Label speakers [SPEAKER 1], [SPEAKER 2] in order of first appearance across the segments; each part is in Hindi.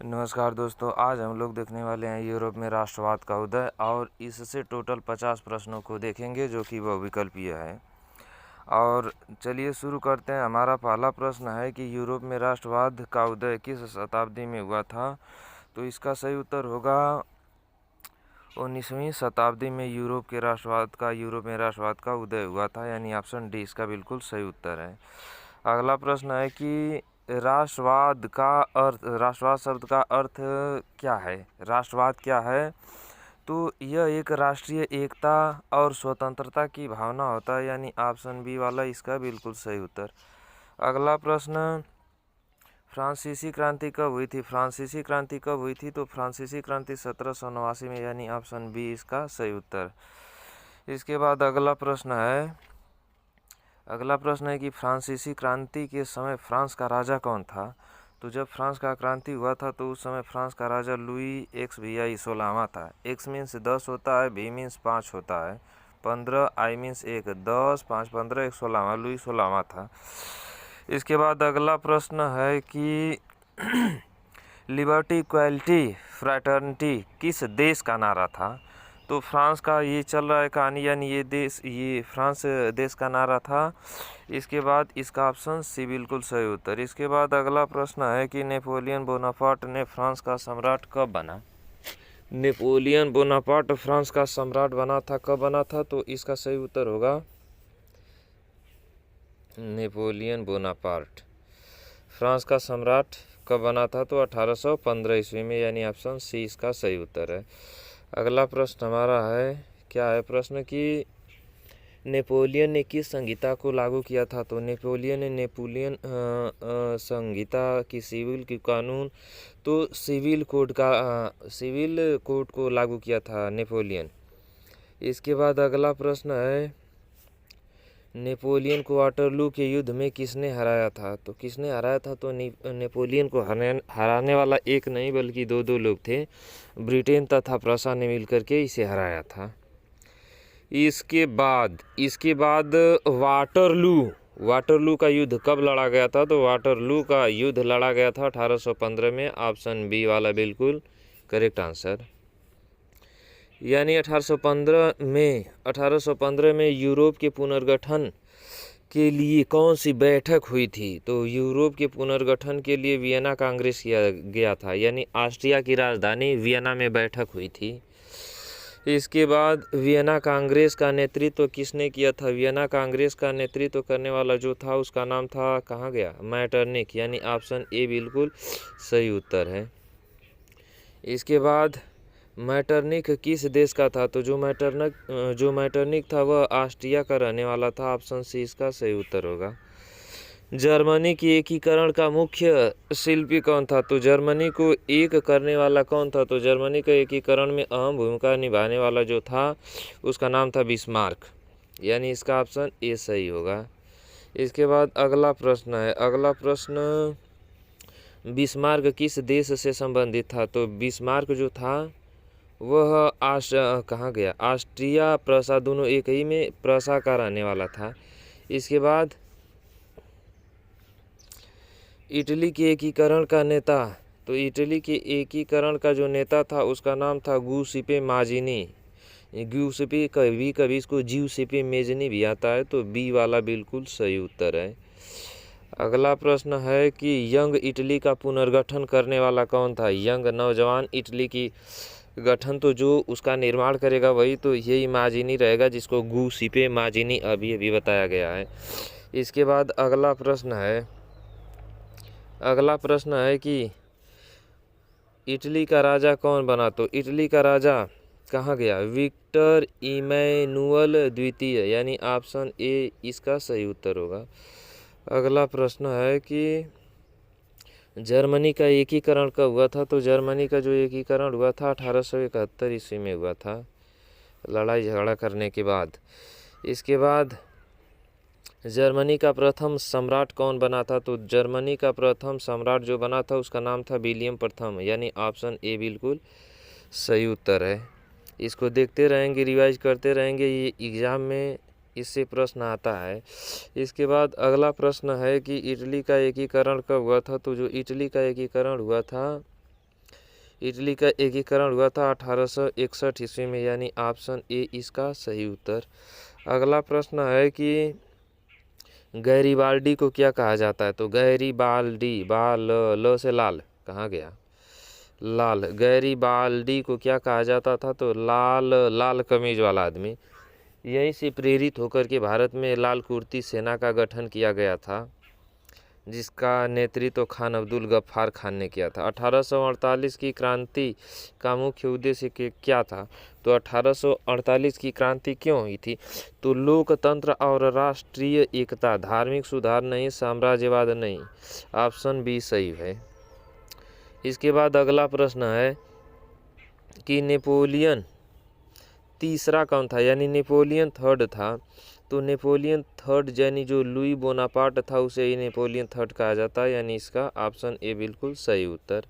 [SPEAKER 1] नमस्कार दोस्तों, आज हम लोग देखने वाले हैं यूरोप में राष्ट्रवाद का उदय और इससे टोटल 50 प्रश्नों को देखेंगे जो कि बहुविकल्पीय है। और चलिए शुरू करते हैं। हमारा पहला प्रश्न है कि यूरोप में राष्ट्रवाद का उदय किस शताब्दी में हुआ था। तो इसका सही उत्तर होगा 19वीं शताब्दी में यूरोप में राष्ट्रवाद का उदय हुआ था, यानी ऑप्शन डी इसका बिल्कुल सही उत्तर है। अगला प्रश्न है कि राष्ट्रवाद शब्द का अर्थ क्या है। राष्ट्रवाद क्या है? तो यह एक राष्ट्रीय एकता और स्वतंत्रता की भावना होता है, यानी ऑप्शन बी वाला इसका बिल्कुल सही उत्तर। अगला प्रश्न, फ्रांसीसी क्रांति कब हुई थी। फ्रांसीसी क्रांति कब हुई थी? तो फ्रांसीसी क्रांति 1789 में, यानी ऑप्शन बी इसका सही उत्तर। इसके बाद अगला प्रश्न है कि फ्रांसीसी क्रांति के समय फ्रांस का राजा कौन था। तो जब फ्रांस का क्रांति हुआ था तो उस समय फ्रांस का राजा लुई एक्स वी 16वां था। एक्स मीन्स 10 होता है, बी मीन्स 5 होता है, 15, आई मीन्स 1, 10, 5, 15, 16वां, लुई 16वां था। इसके बाद अगला प्रश्न है कि लिबर्टी, इक्वालिटी, फ्रैटर्निटी किस देश का नारा था। तो फ्रांस का ये चल रहा है कहानी, यानी ये फ्रांस देश का नारा था। इसके बाद इसका ऑप्शन सी बिल्कुल सही उत्तर। इसके बाद अगला प्रश्न है कि नेपोलियन बोनापार्ट ने फ्रांस का सम्राट कब बना। नेपोलियन बोनापार्ट फ्रांस का सम्राट बना था, कब बना था? तो इसका सही उत्तर होगा नेपोलियन बोनापार्ट फ्रांस का सम्राट कब बना था? तो 1815 ईस्वी में, यानी ऑप्शन सी इसका सही उत्तर है। अगला प्रश्न हमारा है, क्या है प्रश्न कि नेपोलियन ने किस संहिता को लागू किया था। तो नेपोलियन ने नेपोलियन संहिता की सिविल की कानून, तो सिविल कोड को लागू किया था नेपोलियन। इसके बाद अगला प्रश्न है, नेपोलियन को वाटरलू के युद्ध में किसने हराया था। तो किसने हराया था? तो नेपोलियन को हराने वाला एक नहीं बल्कि दो लोग थे। ब्रिटेन तथा प्रसा ने मिलकर के इसे हराया था। इसके बाद वाटरलू का युद्ध कब लड़ा गया था। तो वाटरलू का युद्ध लड़ा गया था 1815 में, ऑप्शन बी वाला बिल्कुल करेक्ट आंसर। यानी 1815 में यूरोप के पुनर्गठन के लिए कौन सी बैठक हुई थी। तो यूरोप के पुनर्गठन के लिए वियना कांग्रेस किया गया था, यानी ऑस्ट्रिया की राजधानी वियना में बैठक हुई थी। इसके बाद वियना कांग्रेस का नेतृत्व किसने किया था। वियना कांग्रेस का नेतृत्व करने वाला जो था उसका नाम था, कहाँ गया, मैटरनिक, यानी ऑप्शन ए बिल्कुल सही उत्तर है। इसके बाद मैटरनिक किस देश का था। तो जो मैटरनिक था वह ऑस्ट्रिया का रहने वाला था, ऑप्शन सी इसका सही उत्तर होगा। जर्मनी की एकीकरण का मुख्य शिल्पी कौन था। तो जर्मनी को एक करने वाला कौन था। तो जर्मनी के एकीकरण में अहम भूमिका निभाने वाला जो था उसका नाम था बिस्मार्क, यानी इसका ऑप्शन ए सही होगा। इसके बाद अगला प्रश्न है, बिस्मार्क किस देश से संबंधित था। तो बिस्मार्क जो था वह कहाँ गया, ऑस्ट्रिया प्रसा, दोनों एक ही में प्रसा का रहने वाला था। इसके बाद इटली के एकीकरण का नेता, तो इटली के एकीकरण का जो नेता था उसका नाम था गुसेपे माजिनी। गुसेपे कभी इसको ज्यूसेपे मेजनी भी आता है, तो बी वाला बिल्कुल सही उत्तर है। अगला प्रश्न है कि यंग इटली का पुनर्गठन करने वाला कौन था। यंग नौजवान इटली की गठन, तो जो उसका निर्माण करेगा वही तो यही माजिनी रहेगा, जिसको गुसेपे माजिनी अभी बताया गया है। इसके बाद अगला प्रश्न है कि इटली का राजा कौन बना। तो इटली का राजा कहाँ गया, विक्टर इमैनुअल द्वितीय, यानी ऑप्शन ए इसका सही उत्तर होगा। अगला प्रश्न है कि जर्मनी का एकीकरण कब हुआ था। तो जर्मनी का जो एकीकरण हुआ था 1871 ईस्वी में हुआ था, लड़ाई झगड़ा करने के बाद। इसके बाद जर्मनी का प्रथम सम्राट कौन बना था। तो जर्मनी का प्रथम सम्राट जो बना था उसका नाम था विलियम प्रथम, यानी ऑप्शन ए बिल्कुल सही उत्तर है। इसको देखते रहेंगे, रिवाइज करते रहेंगे, ये एग्ज़ाम में इससे प्रश्न आता है। इसके बाद अगला प्रश्न है कि इटली का एकीकरण कब हुआ था। तो जो इटली का एकीकरण हुआ था इटली का एकीकरण हुआ था 1861 ईस्वी में, यानी ऑप्शन ए इसका सही उत्तर। अगला प्रश्न है कि गैरीबाल्डी को क्या कहा जाता है? तो गैरीबाल्डी, ल से लाल कहाँ गया, लाल, गैरीबाल्डी को क्या कहा जाता था? तो लाल कमीज वाला आदमी। यहीं से प्रेरित होकर के भारत में लाल कुर्ती सेना का गठन किया गया था, जिसका नेतृत्व खान अब्दुल गफ्फार खान ने किया था। 1848 की क्रांति का मुख्य उद्देश्य क्या था? तो 1848 की क्रांति क्यों हुई थी? तो लोकतंत्र और राष्ट्रीय एकता, धार्मिक सुधार नहीं, साम्राज्यवाद नहीं। ऑप्शन बी सही है। इसके बाद अगला प्रश्न है कि नेपोलियन तीसरा कौन था? यानी नेपोलियन थर्ड था। तो नेपोलियन थर्ड यानी जो लुई बोनापार्ट था उसे ही नेपोलियन थर्ड कहा जाता है, यानी इसका ऑप्शन ए बिल्कुल सही उत्तर।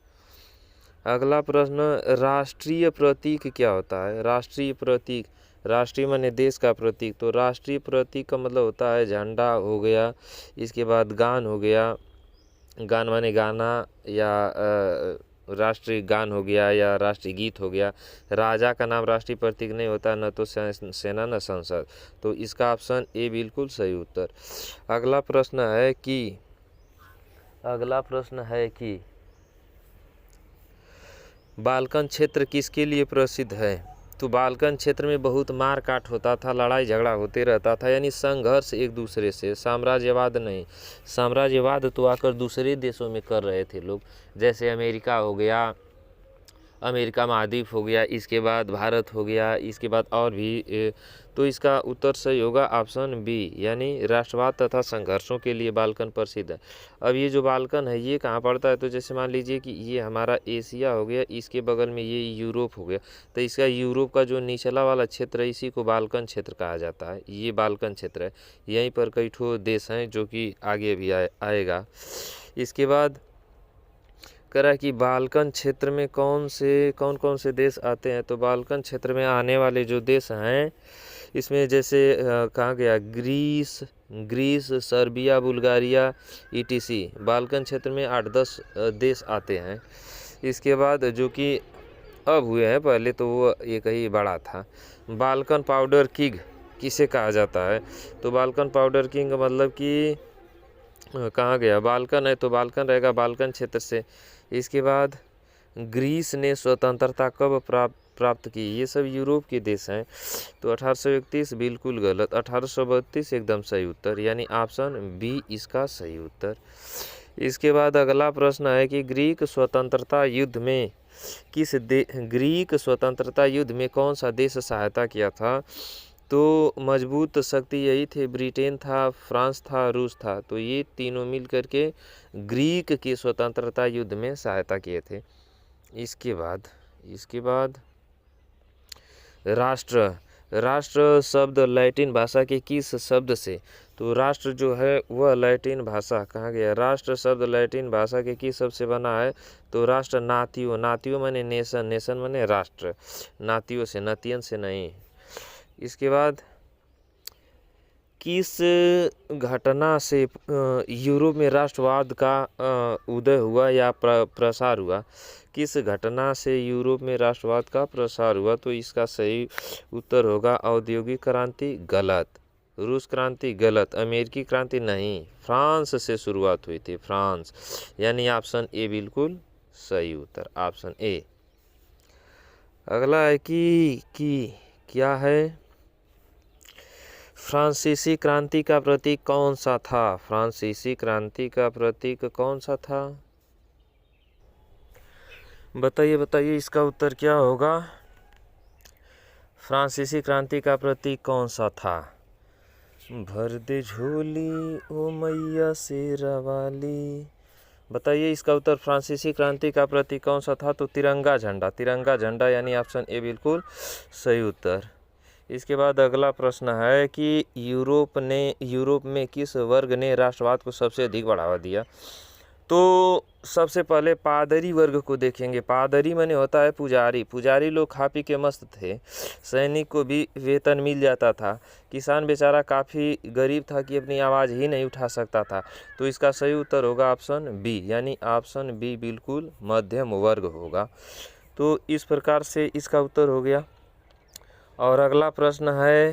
[SPEAKER 1] अगला प्रश्न, राष्ट्रीय प्रतीक क्या होता है? राष्ट्रीय प्रतीक, राष्ट्रीय माने देश का प्रतीक, तो राष्ट्रीय प्रतीक का मतलब होता है झंडा हो गया, इसके बाद गान हो गया, गान माने गाना या राष्ट्रीय गान हो गया या राष्ट्रीय गीत हो गया। राजा का नाम राष्ट्रीय प्रतीक नहीं होता, न तो सेना न संसद, तो इसका ऑप्शन ए बिल्कुल सही उत्तर। अगला प्रश्न है कि बाल्कन क्षेत्र किसके लिए प्रसिद्ध है? तो बाल्कन क्षेत्र में बहुत मार काट होता था, लड़ाई झगड़ा होते रहता था, यानी संघर्ष एक दूसरे से, साम्राज्यवाद नहीं। साम्राज्यवाद तो आकर दूसरे देशों में कर रहे थे लोग, जैसे अमेरिका हो गया, अमेरिका महाद्वीप हो गया, इसके बाद भारत हो गया, इसके बाद और भी। तो इसका उत्तर सही होगा ऑप्शन बी, यानी राष्ट्रवाद तथा संघर्षों के लिए बाल्कन प्रसिद्ध है। अब ये जो बाल्कन है ये कहाँ पड़ता है? तो जैसे मान लीजिए कि ये हमारा एशिया हो गया, इसके बगल में ये यूरोप हो गया, तो इसका यूरोप का जो निचला वाला क्षेत्र है इसी को बाल्कन क्षेत्र कहा जाता है। ये बाल्कन क्षेत्र है, यहीं पर कई ठो देश हैं जो कि आगे भी आएगा। इसके बाद करा कि बाल्कन क्षेत्र में कौन कौन से देश आते हैं? तो बाल्कन क्षेत्र में आने वाले जो देश हैं इसमें जैसे कहाँ गया, Greece, Serbia, Bulgaria, ETC. Balkan क्षेत्र में 8-10 देश आते हैं। इसके बाद जो कि अब हुए हैं, पहले तो वो एक ही बड़ा था। बाल्कन पाउडर किंग किसे कहा जाता है? तो बाल्कन पाउडर किंग का मतलब कि कहाँ गया, बाल्कन है तो बाल्कन रहेगा, बाल्कन क्षेत्र से। इसके बाद ग्रीस ने स्वतंत्रता कब प्राप्त की? ये सब यूरोप के देश हैं, तो 1831 बिल्कुल गलत, 1832 एकदम सही उत्तर, यानी ऑप्शन बी इसका सही उत्तर। इसके बाद अगला प्रश्न है कि ग्रीक स्वतंत्रता युद्ध में कौन सा देश सहायता किया था? तो मजबूत शक्ति यही थे, ब्रिटेन था, फ्रांस था, रूस था, तो ये तीनों मिल करके ग्रीक की स्वतंत्रता युद्ध में सहायता किए थे। इसके बाद राष्ट्र शब्द लैटिन भाषा के किस शब्द से? तो राष्ट्र जो है वह लैटिन भाषा, कहाँ गया, राष्ट्र शब्द लैटिन भाषा के किस शब्द से बना है? तो राष्ट्र नातियो माने नेशन माने राष्ट्र, नातियो से, नतियन से नहीं। इसके बाद किस घटना से यूरोप में राष्ट्रवाद का उदय हुआ या प्रसार हुआ? किस घटना से यूरोप में राष्ट्रवाद का प्रसार हुआ? तो इसका सही उत्तर होगा औद्योगिक क्रांति, गलत। रूस क्रांति, गलत। अमेरिकी क्रांति, नहीं। फ्रांस से शुरुआत हुई थी, फ्रांस, यानी ऑप्शन ए बिल्कुल सही उत्तर, ऑप्शन ए। अगला है कि क्या है, फ्रांसीसी क्रांति का प्रतीक कौन सा था? फ्रांसीसी क्रांति का प्रतीक कौन सा था? बताइए इसका उत्तर क्या होगा? फ्रांसीसी क्रांति का प्रतीक कौन सा था? भर दे झोली ओ मैया शेरा वाली। बताइए इसका उत्तर, फ्रांसीसी क्रांति का प्रतीक कौन सा था? तो तिरंगा झंडा, यानी ऑप्शन ए बिल्कुल सही उत्तर। इसके बाद अगला प्रश्न है कि यूरोप में किस वर्ग ने राष्ट्रवाद को सबसे अधिक बढ़ावा दिया? तो सबसे पहले पादरी वर्ग को देखेंगे। पादरी माने होता है पुजारी लोग खा पी के मस्त थे, सैनिक को भी वेतन मिल जाता था, किसान बेचारा काफ़ी गरीब था कि अपनी आवाज़ ही नहीं उठा सकता था, तो इसका सही उत्तर होगा ऑप्शन बी, यानी ऑप्शन बी बिल्कुल मध्यम वर्ग होगा। तो इस प्रकार से इसका उत्तर हो गया। और अगला प्रश्न है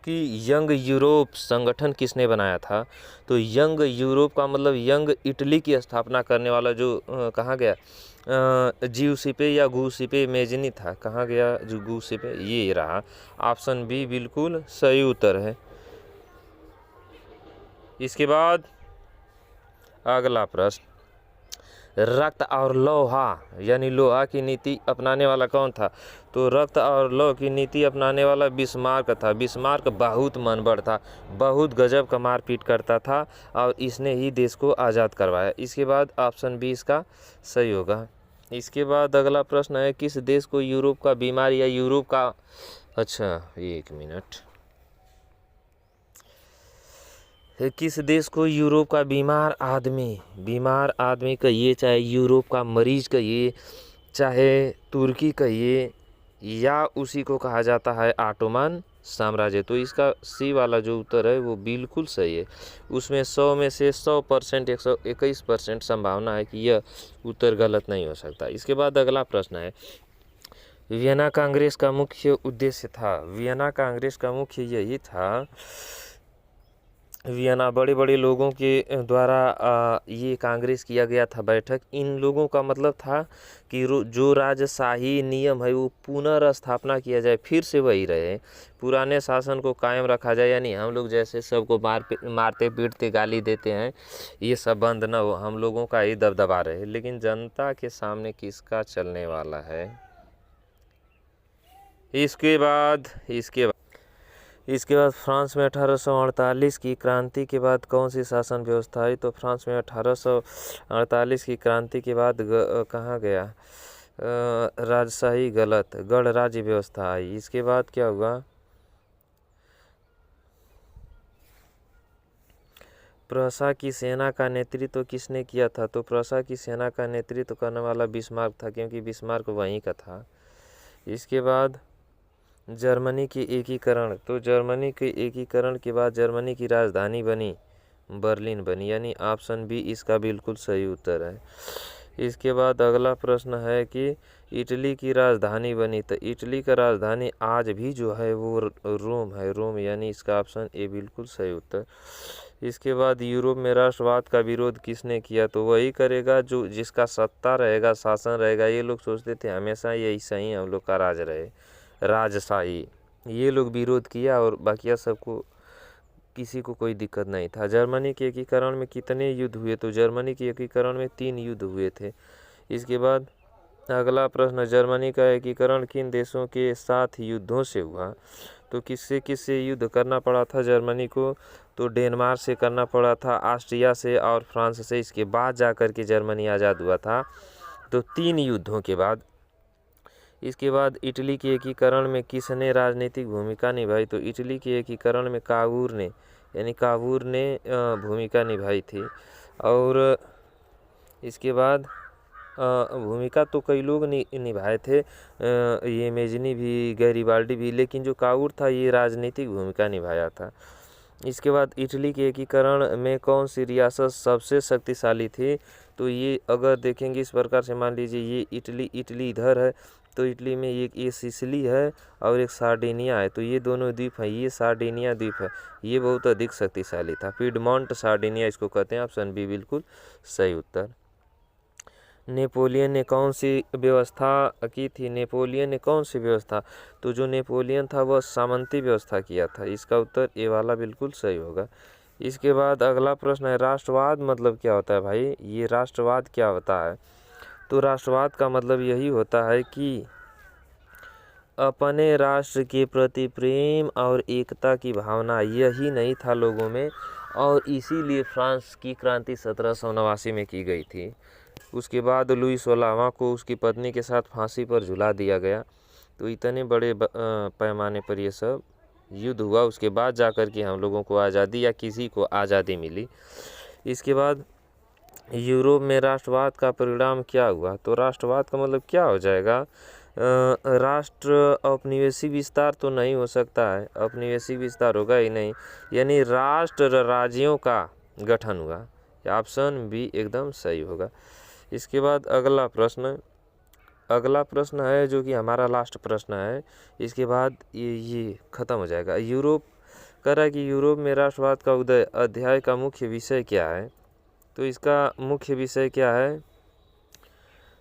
[SPEAKER 1] कि यंग यूरोप संगठन किसने बनाया था? तो यंग यूरोप का मतलब यंग इटली की स्थापना करने वाला जो कहाँ गया, जिउसिपे या गुसिपे मेजनी था। कहाँ गया जो गुसिपे, ये रहा। ऑप्शन बी बिल्कुल सही उत्तर है। इसके बाद अगला प्रश्न, रक्त और लोहा यानी लोहा की नीति अपनाने वाला कौन था? तो रक्त और लौह की नीति अपनाने वाला बिस्मार्क था। बिस्मार्क बहुत मनबड़ था, बहुत गजब का मारपीट करता था और इसने ही देश को आज़ाद करवाया। इसके बाद ऑप्शन बी इसका सही होगा। इसके बाद अगला प्रश्न है, किस देश को यूरोप का बीमार या यूरोप का, अच्छा एक मिनट, किस देश को यूरोप का बीमार आदमी कहिए, चाहे यूरोप का मरीज कहिए, चाहे तुर्की कहिए, या उसी को कहा जाता है ऑटोमन साम्राज्य। तो इसका सी वाला जो उत्तर है वो बिल्कुल सही है। उसमें 100 में से 100% 121% संभावना है कि यह उत्तर गलत नहीं हो सकता। इसके बाद अगला प्रश्न है, वियना कांग्रेस का मुख्य उद्देश्य था? वियना कांग्रेस का मुख्य यही था, वियना बड़े बड़े लोगों के द्वारा ये कांग्रेस किया गया था बैठक। इन लोगों का मतलब था कि जो राजशाही नियम है वो पुनर्स्थापना किया जाए, फिर से वही रहे, पुराने शासन को कायम रखा जाए। यानी हम लोग जैसे सबको मारते पीटते गाली देते हैं, ये सब बंद न हो, हम लोगों का ही दबदबा रहे। लेकिन जनता के सामने किसका चलने वाला है? इसके बाद फ्रांस में 1848 की क्रांति के बाद कौन सी शासन व्यवस्था आई? तो फ्रांस में 1848 की क्रांति के बाद कहाँ गया, राजशाही गलत, गणराज्य व्यवस्था आई। इसके बाद क्या हुआ, प्रशा की सेना का नेतृत्व किसने किया था? तो प्रशा की सेना का नेतृत्व करने वाला बिस्मार्क था, क्योंकि बिस्मार्क वहीं का था। इसके बाद जर्मनी की एकीकरण, तो जर्मनी के एकीकरण के बाद जर्मनी की राजधानी बनी बर्लिन बनी, यानी ऑप्शन बी इसका बिल्कुल सही उत्तर है। इसके बाद अगला प्रश्न है कि इटली की राजधानी बनी, तो इटली का राजधानी आज भी जो है वो रोम है, रोम, यानी इसका ऑप्शन ए बिल्कुल सही उत्तर। इसके बाद यूरोप में राष्ट्रवाद का विरोध किसने किया? तो वही करेगा जो जिसका सत्ता रहेगा, शासन रहेगा। ये लोग सोचते थे हमेशा यही सही हम लोग का राज रहे, राजशाही। ये लोग विरोध किया और बाकी सबको, किसी को कोई दिक्कत नहीं था। जर्मनी के एकीकरण में कितने युद्ध हुए? तो जर्मनी के एकीकरण में 3 युद्ध हुए थे। इसके बाद अगला प्रश्न, जर्मनी का एकीकरण किन देशों के साथ युद्धों से हुआ? तो किससे युद्ध करना पड़ा था जर्मनी को? तो डेनमार्क से करना पड़ा था, ऑस्ट्रिया से और फ्रांस से। इसके बाद जाकर के जर्मनी आज़ाद हुआ था, तो 3 युद्धों के बाद। इसके बाद इटली के एकीकरण में किसने राजनीतिक भूमिका निभाई? तो इटली के एकीकरण में कावूर ने भूमिका निभाई थी। और इसके बाद भूमिका तो कई लोग निभाए थे, ये मेजनी भी, गैरिबाल्डी भी, लेकिन जो कावूर था ये राजनीतिक भूमिका निभाया था। इसके बाद इटली के एकीकरण में कौन सी रियासत सबसे शक्तिशाली थी? तो ये अगर देखेंगे इस प्रकार से, मान लीजिए ये इटली इधर है, तो इटली में ये सिसिली है और एक सार्डिनिया है, तो ये दोनों द्वीप हैं, ये सार्डिनिया द्वीप है, ये बहुत अधिक शक्तिशाली था। पिडमॉन्ट सार्डिनिया इसको कहते हैं, ऑप्शन बी बिल्कुल सही उत्तर। नेपोलियन ने कौन सी व्यवस्था की थी? नेपोलियन ने कौन सी व्यवस्था? तो जो नेपोलियन था वह सामंती व्यवस्था किया था। इसका उत्तर ए वाला बिल्कुल सही होगा। इसके बाद अगला प्रश्न है, राष्ट्रवाद मतलब क्या होता है भाई? ये राष्ट्रवाद क्या होता है? तो राष्ट्रवाद का मतलब यही होता है कि अपने राष्ट्र के प्रति प्रेम और एकता की भावना, यही नहीं था लोगों में, और इसीलिए फ्रांस की क्रांति 1789 में की गई थी। उसके बाद लुई 16वां को उसकी पत्नी के साथ फांसी पर झुला दिया गया। तो इतने बड़े पैमाने पर ये सब युद्ध हुआ, उसके बाद जाकर के हम लोगों को आज़ादी या किसी को आज़ादी मिली। इसके बाद यूरोप में राष्ट्रवाद का परिणाम क्या हुआ? तो राष्ट्रवाद का मतलब क्या हो जाएगा? राष्ट्र औपनिवेशी विस्तार तो नहीं हो सकता है, औपनिवेशिक विस्तार होगा ही नहीं, यानी राष्ट्र राज्यों का गठन हुआ। ऑप्शन बी एकदम सही होगा। इसके बाद अगला प्रश्न, अगला प्रश्न है जो कि हमारा लास्ट प्रश्न है, इसके बाद ये खत्म हो जाएगा। यूरोप कह रहा है कि यूरोप में राष्ट्रवाद का उदय अध्याय का मुख्य विषय क्या है। तो इसका मुख्य विषय क्या है,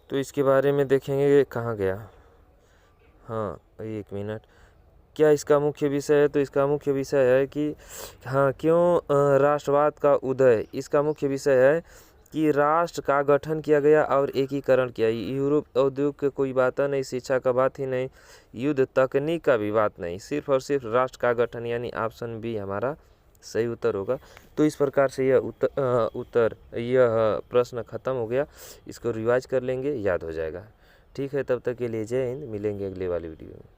[SPEAKER 1] तो इसके बारे में देखेंगे। कहाँ गया, हाँ 1 मिनट। क्या इसका मुख्य विषय है, तो इसका मुख्य विषय है कि हाँ क्यों राष्ट्रवाद का उदय। इसका मुख्य विषय है कि राष्ट्र का गठन किया गया और एकीकरण किया। यूरोप उद्योग की कोई बात नहीं, शिक्षा का बात ही नहीं, युद्ध तकनीक का भी बात नहीं, सिर्फ और सिर्फ राष्ट्र का गठन, यानी ऑप्शन बी हमारा सही उत्तर होगा। तो इस प्रकार से यह यह प्रश्न खत्म हो गया। इसको रिवाइज कर लेंगे, याद हो जाएगा। ठीक है, तब तक के लिए जय हिंद। मिलेंगे अगले वाली वीडियो में।